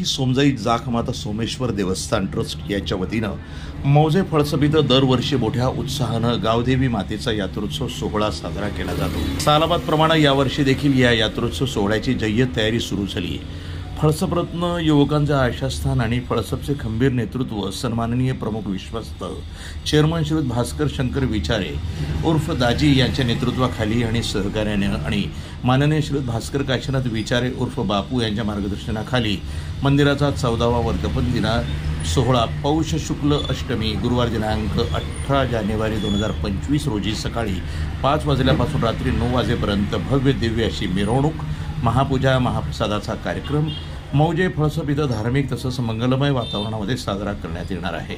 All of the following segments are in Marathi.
सोमजाई जाखमाता सोमेश्वर देवस्थान ट्रस्ट यांच्या वतीनं मौजे फळसप इथं दरवर्षी मोठ्या उत्साहानं गावदेवी मातेचा यात्रोत्सव सोहळा साजरा केला जातो। सालाबादप्रमाणे यावर्षी देखील या यात्रोत्सव सोहळ्याची जय्यत तयारी सुरू झाली आहे। फळसपरत्न युवकांचे आशास्थान आणि फळसपचे खंबीर नेतृत्व सन्माननीय प्रमुख विश्वस्त चेअरमन श्रीयुत भास्कर शंकर विचारे उर्फ दाजी यांच्या नेतृत्वाखाली आणि सहकार्याने आणि माननीय श्रीयुत भास्कर काशीनाथ विचारे उर्फ बापू यांच्या मार्गदर्शनाखाली मंदिराचा 14वा वर्धापन दिन सोहळा पौष शुक्ल अष्टमी गुरुवार दिनांक 18 जानेवारी 2025 रोजी सकाळी 5 वाजल्यापासून रात्री 9 वाजेपर्यंत भव्य दिव्य अशी मिरवणूक, महापूजा, महाप्रसादाचा कार्यक्रम मौजे फळसप इथं धार्मिक तसंच मंगलमय वातावरणामध्ये साजरा करण्यात येणार आहे।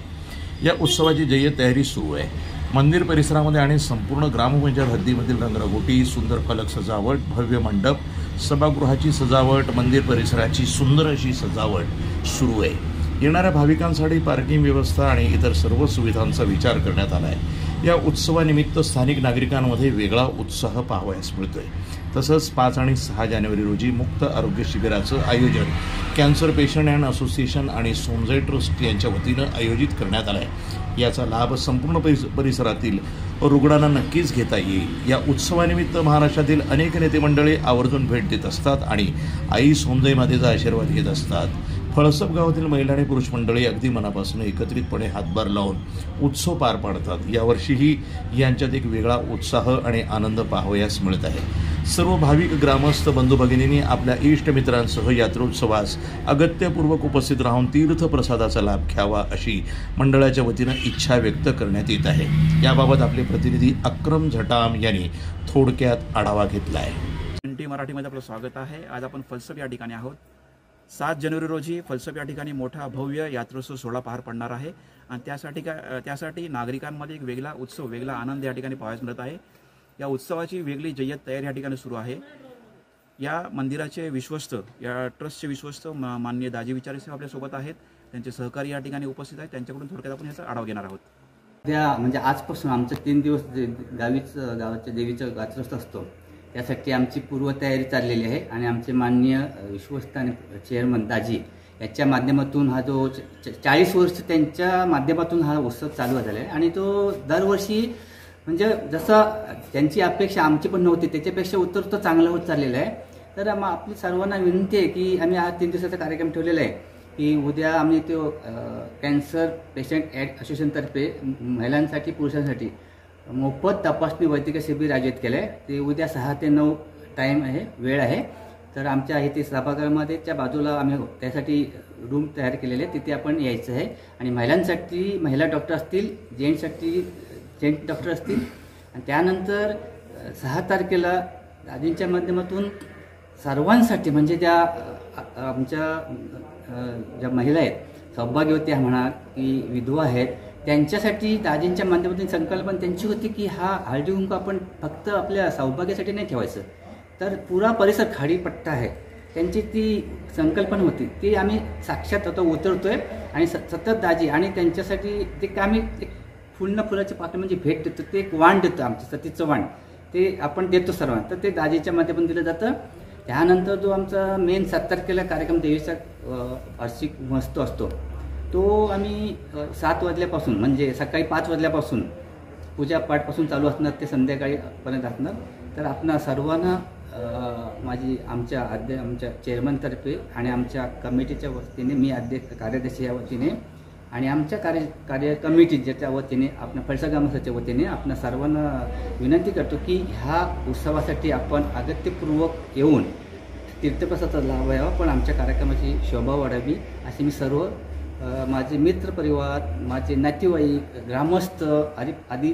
या उत्सवाची जय्यत तयारी सुरू आहे। मंदिर परिसरामध्ये आणि संपूर्ण ग्रामपंचायत हद्दीमधील रंगरंगोटी, सुंदर फलक सजावट, भव्य मंडप, सभागृहाची सजावट, मंदिर परिसराची सुंदर अशी सजावट सुरू आहे। येणाऱ्या भाविकांसाठी पार्किंग व्यवस्था आणि इतर सर्व सुविधांचा विचार करण्यात आला आहे। या उत्सवानिमित्त स्थानिक नागरिकांमध्ये वेगळा उत्साह पाहावयास मिळतोय। तसंच 5 आणि 6 जानेवारी रोजी मुक्त आरोग्य शिबिराचं आयोजन कॅन्सर पेशंट अँड असोसिएशन आणि सोमजाई ट्रस्ट यांच्या वतीनं आयोजित करण्यात आला आहे। याचा लाभ संपूर्ण परिसरातील रुग्णांना नक्कीच घेता येईल। या उत्सवानिमित्त महाराष्ट्रातील अनेक नेते मंडळी आवर्जून भेट देत असतात आणि आई सोमजाई मातेचा आशीर्वाद घेत असतात। फळसप गावातील महिला आणि पुरुष मंडळी अगदी मनापासून एकत्रितपणे हातभार लावून उत्सव पार पाडतात। यावर्षीही यांच्यात एक वेगळा उत्साह आणि आनंद पाहावयास मिळत आहे। सर्व भाविक ग्रामस्थ बंधू भगिनींनी आपल्या इष्टमित्रांसह यात्रोत्सवास अगत्यपूर्वक उपस्थित राहून तीर्थप्रसादाचा लाभ घ्यावा अशी मंडळाच्या वतीनं इच्छा व्यक्त करण्यात येत आहे। याबाबत आपले प्रतिनिधी अक्रम झटाम यांनी थोडक्यात आढावा घेतला आहे। मराठीमध्ये आपलं स्वागत आहे। आज आपण फळसप या ठिकाणी आहोत। 7 जानेवारी रोजी फळसप या ठिकाणी मोठा भव्य यात्रोत्सव सोहळा पार पडणार आहे आणि त्यासाठी नागरिकांमध्ये एक वेगळा उत्सव, वेगळा आनंद या ठिकाणी पाहायला मिळत आहे। या उत्सवाची वेगळी जय्यत तयारी या ठिकाणी सुरू आहे। या मंदिराचे विश्वस्त, या ट्रस्टचे विश्वस्त माननीय दाजी विचारे साहेब आपल्यासोबत आहेत। त्यांचे सहकारी या ठिकाणी उपस्थित आहेत। त्यांच्याकडून थोडक्यात आपण याचा आढावा घेणार आहोत। म्हणजे आजपासून आमचं 3 दिवस गावाच्या देवीचा यात्रोत्सव असतो। त्यासाठी आमची पूर्वतयारी चाललेली आहे आणि आमचे माननीय विश्वस्त आणि चेअरमन दाजी याच्या माध्यमातून हा जो 40 वर्ष त्यांच्या माध्यमातून हा उत्सव चालू झालेला आहे आणि तो दरवर्षी म्हणजे जसं त्यांची अपेक्षा आमची पण नव्हती त्याच्यापेक्षा उत्तर चांगलं होत चाललेलं आहे। तर आपली सर्वांना विनंती आहे की आम्ही हा 3 दिवसाचा कार्यक्रम ठेवलेला आहे की उद्या आम्ही तो कॅन्सर पेशंट असोसिएशनतर्फे महिलांसाठी पुरुषांसाठी मोफत तपासणी वैद्यकीय शिबिर आयोजित केलं आहे। ते उद्या 6 ते 9 टाईम आहे, वेळ आहे। तर आमच्या इथे सभागृहामध्ये च्या बाजूला आम्ही त्यासाठी रूम तयार केलेले आहे, तिथे आपण यायचं आहे आणि महिलांसाठी महिला डॉक्टर असतील, जेंट्ससाठी जेंट्स डॉक्टर असतील आणि त्यानंतर 6 तारखेला दादींच्या माध्यमातून सर्वांसाठी म्हणजे ज्या आमच्या ज्या महिला आहेत, सौभाग्यवती म्हणा की विधवा आहेत, त्यांच्यासाठी दाजींच्या माध्यमातून संकल्पना त्यांची होती की हा हळदी कुंकू आपण फक्त आपल्या सौभाग्यासाठी नाही ठेवायचं, तर पुरा परिसर खाडीपट्टा आहे, त्यांची ती संकल्पना होती। ती आम्ही साक्षात आता उतरतोय आणि सतत दाजी आणि त्यांच्यासाठी ते आम्ही एक फुलाचे पाकळी म्हणजे भेट देतो, ते एक वाण देतो, आमचं सतीचं वाण ते आपण देतो सर्वांना, तर ते दाजीच्या माध्यमातून दिलं जातं। त्यानंतर जो आमचा मेन 7 तारखेला कार्यक्रम देवीचा वार्षिक महोत्सव असतो तो आम्ही 7 वाजल्यापासून म्हणजे सकाळी 5 वाजल्यापासून पूजापाठपासून चालू असणार ते संध्याकाळीपर्यंत असणार। तर आपणा सर्वांना आमच्या चेअरमनतर्फे आणि आमच्या कमिटीच्या वतीने मी कार्याध्यक्ष या वतीने आणि आमच्या कार्य कमिटी ज्याच्या वतीने आपण फळसप ग्रामस्थाच्या वतीने आपण सर्वांना विनंती करतो की ह्या उत्सवासाठी आपण अगत्यपूर्वक येऊन तीर्थप्रसादाचा लाभ घ्यावा, पण आमच्या कार्यक्रमाची शोभा वाढावी अशी मी सर्व माझे मित्र परिवार, माझे नातेवाईक, ग्रामस्थ आदी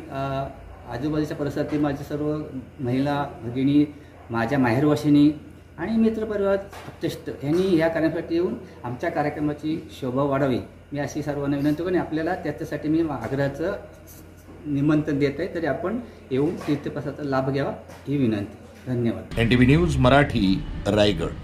आजूबाजूच्या परिसरातील माझे सर्व महिला भगिनी, माझ्या माहेरवाशिनी आणि मित्रपरिवार आप्तेष्ट यांनी या कार्यक्रमासाठी येऊन आमच्या कार्यक्रमाची शोभा वाढावी मी अशी सर्वांना विनंती करून आपल्याला त्याच्यासाठी मी आग्रहाचं निमंत्रण देत आहे, तरी आपण येऊन तीर्थप्रसादाचा लाभ घ्यावा ही विनंती। धन्यवाद। NTV news Marathi, Raigad.